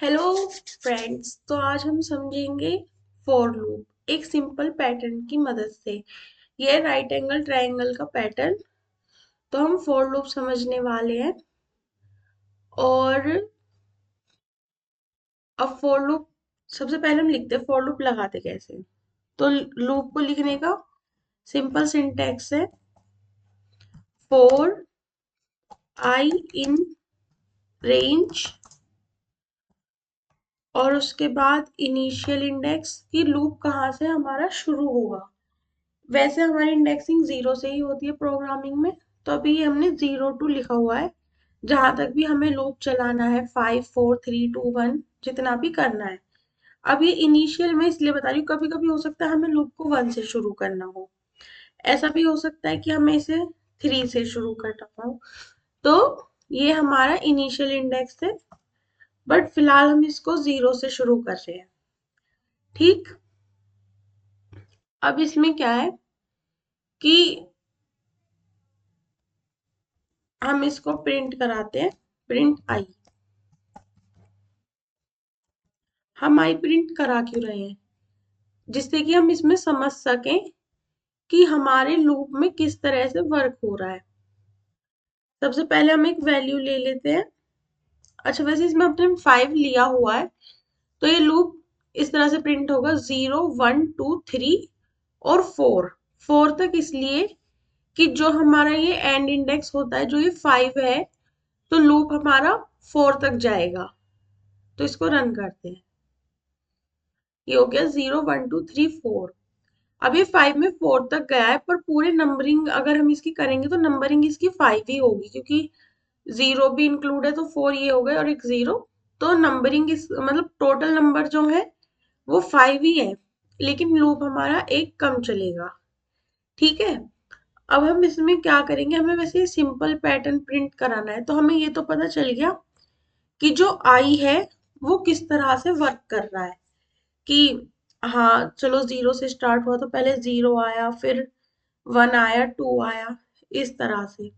Hello friends. तो आज हम समझेंगे फॉर लूप एक सिंपल पैटर्न की मदद से। ये राइट एंगल ट्रायंगल का पैटर्न। तो हम फॉर लूप समझने वाले हैं। और अब फॉर लूप सबसे पहले हम लिखते हैं फॉर लूप लगाते कैसे। तो लूप को लिखने का सिंपल सिंटैक्स है फॉर आई इन रेंज और उसके बाद इनिशियल इंडेक्स की लूप कहाँ से हमारा शुरू होगा। वैसे हमारी इंडेक्सिंग जीरो से ही होती है प्रोग्रामिंग में। तो अभी हमने 0 to लिखा हुआ है। जहां तक भी हमें लूप चलाना है 5 4 3 2 1 जितना भी करना है। अब ये इनिशियल में इसलिए बता रही हूँ, कभी कभी हो सकता है हमें लूप को 1 से शुरू करना हो। ऐसा भी हो सकता है कि हमें इसे 3 से शुरू करना हो। तो ये हमारा इनिशियल इंडेक्स है। बट फिलहाल हम इसको 0 से शुरू कर रहे हैं। ठीक। अब इसमें क्या है कि हम इसको प्रिंट कराते हैं। Print I. हम आई प्रिंट करा क्यों रहे हैं? जिससे कि हम इसमें समझ सकें कि हमारे लूप में किस तरह से वर्क हो रहा है। सबसे पहले हम एक वैल्यू ले लेते हैं। अच्छा, वैसे इसमें अपने 5 लिया हुआ है। तो ये लूप इस तरह से प्रिंट होगा 0 1 2 3 और 4। 4 तक इसलिए कि जो हमारा ये एंड इंडेक्स होता है, जो ये 5 है, तो लूप हमारा 4 तक जाएगा। तो इसको रन करते हैं। ये हो गया 0 1 2 3 4। अब ये 5 में 4 तक गया है, पर पूरे नंबरिंग अगर हम इसकी करेंगे तो नंबरिंग इसकी 5 ही होगी, क्योंकि 0 भी इंक्लूड है। तो 4 ये हो गए और एक 0। तो नंबरिंग इस मतलब टोटल नंबर जो है वो 5 ही है। लेकिन लूप हमारा एक कम चलेगा। ठीक है। अब हम इसमें क्या करेंगे, हमें वैसे सिंपल पैटर्न प्रिंट कराना है। तो हमें ये तो पता चल गया कि जो आई है वो किस तरह से वर्क कर रहा है। कि हाँ चलो 0 से स्टार्ट हुआ तो पहले 0 आया, फिर 1 आया, 2 आया, इस तरह से।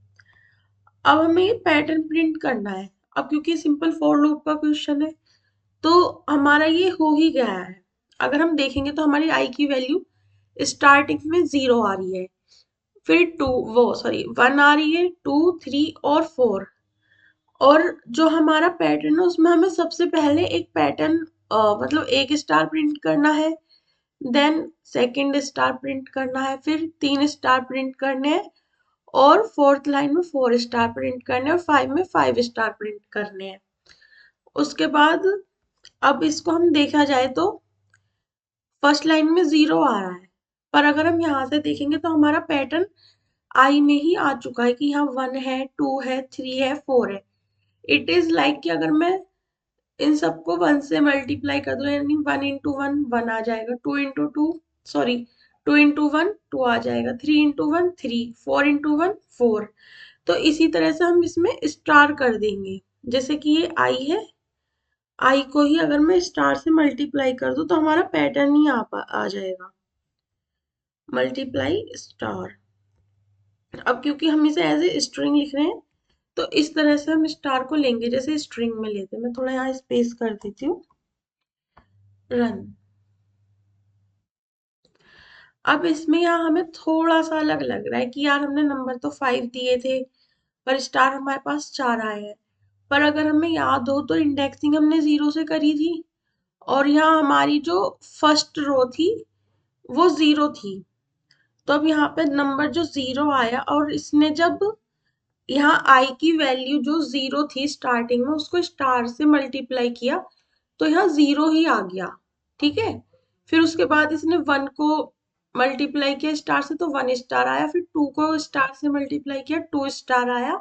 अब हमें ये पैटर्न प्रिंट करना है। अब क्योंकि सिंपल फॉर लूप का क्वेश्चन है, तो हमारा ये हो ही गया है। अगर हम देखेंगे तो हमारी आई की वैल्यू स्टार्टिंग में 0 आ रही है, फिर 2 वो सॉरी 1 आ रही है, 2 3 और 4। और जो हमारा पैटर्न है उसमें हमें सबसे पहले एक पैटर्न मतलब एक स्टार प्रिंट करना है। देन सेकंड स्टार प्रिंट करना है, फिर 3 स्टार प्रिंट करने हैं, और फोर्थ लाइन में 4 स्टार प्रिंट करने हैं, और 5 में 5 स्टार प्रिंट करने हैं। उसके बाद अब इसको हम देखा जाए तो फर्स्ट लाइन में 0 आ रहा है, पर अगर हम यहाँ से देखेंगे तो हमारा पैटर्न आई में ही आ चुका है कि यहाँ 1 है, 2 है, 3 है, 4 है। इट इज लाइक कि अगर मैं इन सबको 1 से मल्टीप्लाई कर दूं, यानी 1 into 1 1 आ जाएगा, 2 into 2 सॉरी 2 into 1 2 आ जाएगा, 3 into 1 3, 4 into 1 4। तो इसी तरह से हम इसमें स्टार कर देंगे। जैसे कि ये आई है, आई को ही अगर मैं स्टार से मल्टीप्लाई कर दूं तो हमारा पैटर्न ही आ जाएगा, मल्टीप्लाई स्टार। अब क्योंकि हम इसे एज ए स्ट्रिंग लिख रहे हैं, तो इस तरह से हम स्टार को लेंगे जैसे स्ट्रिंग में लेते हैं। मैं थोड़ा यहाँ स्पेस कर देती हूँ। रन। अब इसमें यहाँ हमें थोड़ा सा अलग लग रहा है कि यार हमने नंबर तो 5 दिए थे, पर स्टार हमारे पास 4 आए हैं। पर अगर हमें याद हो तो इंडेक्सिंग हमने 0 से करी थी, और यहाँ हमारी जो फर्स्ट रो थी वो 0 थी। तो अब यहाँ पे नंबर जो 0 आया, और इसने जब यहाँ आई की वैल्यू जो 0 थी स्टार्टिंग में उसको स्टार से मल्टीप्लाई किया, तो यहाँ 0 ही आ गया। ठीक है। फिर उसके बाद इसने 1 को मल्टीप्लाई किया स्टार से, तो 1 स्टार आया, फिर 2 को स्टार से मल्टीप्लाई किया, 2 स्टार आया,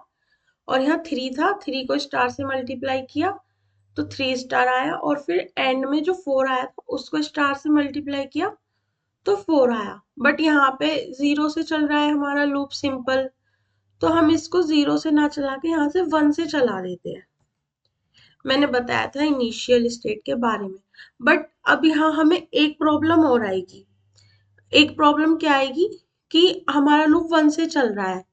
और यहाँ 3 था, 3 को स्टार से मल्टीप्लाई किया तो 3 स्टार आया, और फिर एंड में जो 4 आया था उसको स्टार से मल्टीप्लाई किया तो 4 आया। बट यहाँ पे 0 से चल रहा है हमारा लूप सिंपल, तो हम इसको 0 से ना चला के यहाँ से 1 से चला देते हैं। मैंने बताया था इनिशियल स्टेट के बारे में। बट अब यहाँ हमें एक प्रॉब्लम और आएगी। एक प्रॉब्लम क्या आएगी कि हमारा लूप 1 से चल रहा है,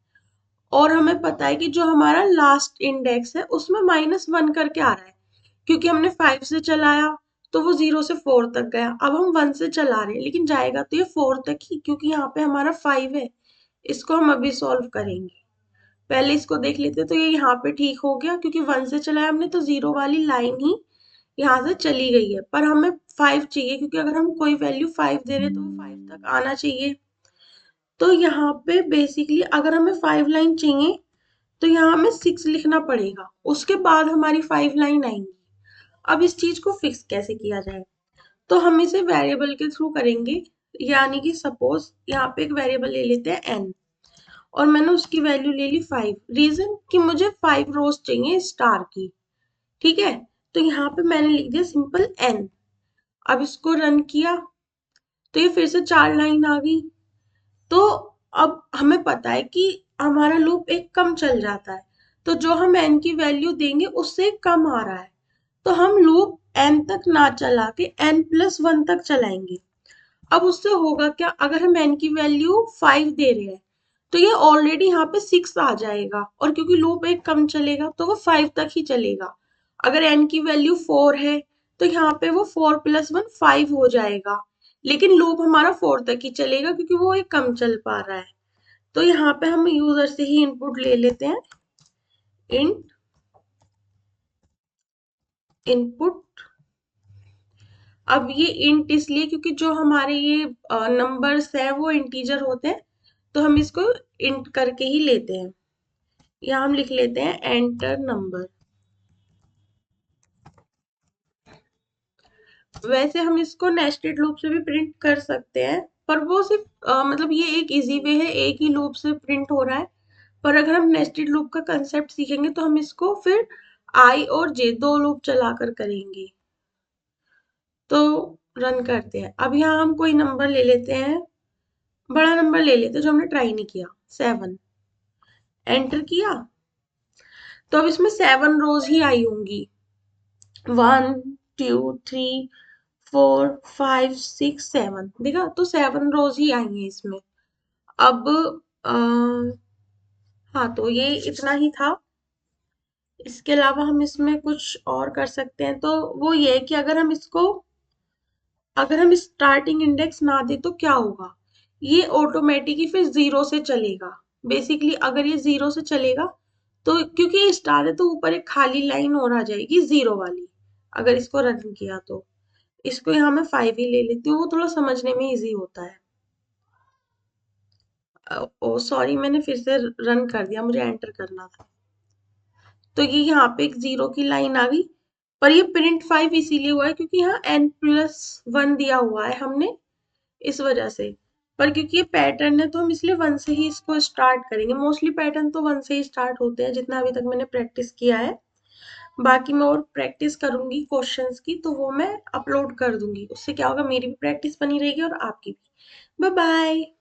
और हमें पता है कि जो हमारा लास्ट इंडेक्स है उसमें -1 करके आ रहा है, क्योंकि हमने 5 से चलाया तो वो 0 से 4 तक गया। अब हम 1 से चला रहे हैं लेकिन जाएगा तो ये 4 तक ही, क्योंकि यहाँ पे हमारा 5 है। इसको हम अभी सॉल्व करेंगे। पहले इसको देख लेते, तो ये यहाँ पे ठीक हो गया क्योंकि 1 से चलाया हमने तो 0 वाली लाइन ही यहाँ से चली गई है। पर हमें 5 चाहिए क्योंकि अगर हम कोई वैल्यू 5 दे रहे तो वो 5 तक आना चाहिए। तो यहाँ पे बेसिकली अगर हमें 5 लाइन चाहिए तो यहाँ हमें 6 लिखना पड़ेगा, उसके बाद हमारी 5 लाइन आएंगी। अब इस चीज को फिक्स कैसे किया जाए, तो हम इसे वेरिएबल के थ्रू करेंगे। यानी कि सपोज यहाँ पे एक वेरिएबल ले लेते हैं n, और मैंने उसकी वैल्यू ले ली 5। रीजन कि मुझे 5 रोज चाहिए स्टार की, ठीक है। तो यहाँ पे मैंने लिख दिया सिंपल n। अब इसको रन किया तो ये फिर से 4 लाइन आ गई। तो अब हमें पता है कि हमारा लूप एक कम चल जाता है, तो जो हम n की वैल्यू देंगे उससे कम आ रहा है, तो हम लूप n तक ना चला के n+1 तक चलाएंगे। अब उससे होगा क्या, अगर हम n की वैल्यू 5 दे रहे हैं तो ये ऑलरेडी यहाँ पे 6 आ जाएगा, और क्योंकि लूप एक कम चलेगा तो वो 5 तक ही चलेगा। अगर n की वैल्यू 4 है तो यहाँ पे वो 4+1 5 हो जाएगा, लेकिन लूप हमारा 4 तक ही चलेगा क्योंकि वो एक कम चल पा रहा है। तो यहाँ पे हम यूजर से ही इनपुट ले लेते हैं, इंट इनपुट। अब ये इंट इसलिए क्योंकि जो हमारे ये नंबर्स है वो इंटीजर होते हैं, तो हम इसको इंट करके ही लेते हैं। यहाँ हम लिख लेते हैं एंटर नंबर। वैसे हम इसको नेस्टेड लूप से भी प्रिंट कर सकते हैं, पर वो सिर्फ मतलब ये एक इजी वे है, एक ही लूप से प्रिंट हो रहा है। पर अगर हम नेस्टेड लूप का कंसेप्ट सीखेंगे तो हम इसको फिर आई और जे दो लूप चलाकर करेंगे। तो रन करते हैं। अब यहाँ हम कोई नंबर ले लेते हैं, बड़ा नंबर ले लेते हैं जो हमने ट्राई नहीं किया, 7। एंटर किया तो अब इसमें 7 रोज ही आई होंगी, 1 2 3 4 5 6 7, देखा तो 7 रोज ही आई हैं इसमें। अब आ, हाँ तो ये इतना ही था। इसके अलावा हम इसमें कुछ और कर सकते हैं, तो वो ये है कि अगर हम स्टार्टिंग इंडेक्स ना दे तो क्या होगा, ये ऑटोमेटिकली फिर 0 से चलेगा। बेसिकली अगर ये 0 से चलेगा तो क्योंकि ये स्टार है तो ऊपर एक खाली लाइन और आ जाएगी 0 वाली। अगर इसको रन किया तो इसको यहाँ मैं 5 ही ले लेती हूँ, वो थोड़ा समझने में इजी होता है। ओ सॉरी, मैंने फिर से रन कर दिया, मुझे एंटर करना था। तो ये यहाँ पे एक 0 की लाइन आ गई, पर ये प्रिंट 5 इसीलिए हुआ है क्योंकि यहाँ n+1 दिया हुआ है हमने, इस वजह से। पर क्योंकि ये पैटर्न है तो हम इसलिए 1 से ही इसको स्टार्ट करेंगे। मोस्टली पैटर्न तो 1 से ही स्टार्ट होते हैं जितना अभी तक मैंने प्रैक्टिस किया है। बाकी मैं और प्रैक्टिस करूंगी क्वेश्चंस की, तो वो मैं अपलोड कर दूंगी, उससे क्या होगा मेरी भी प्रैक्टिस बनी रहेगी और आपकी भी। Bye bye.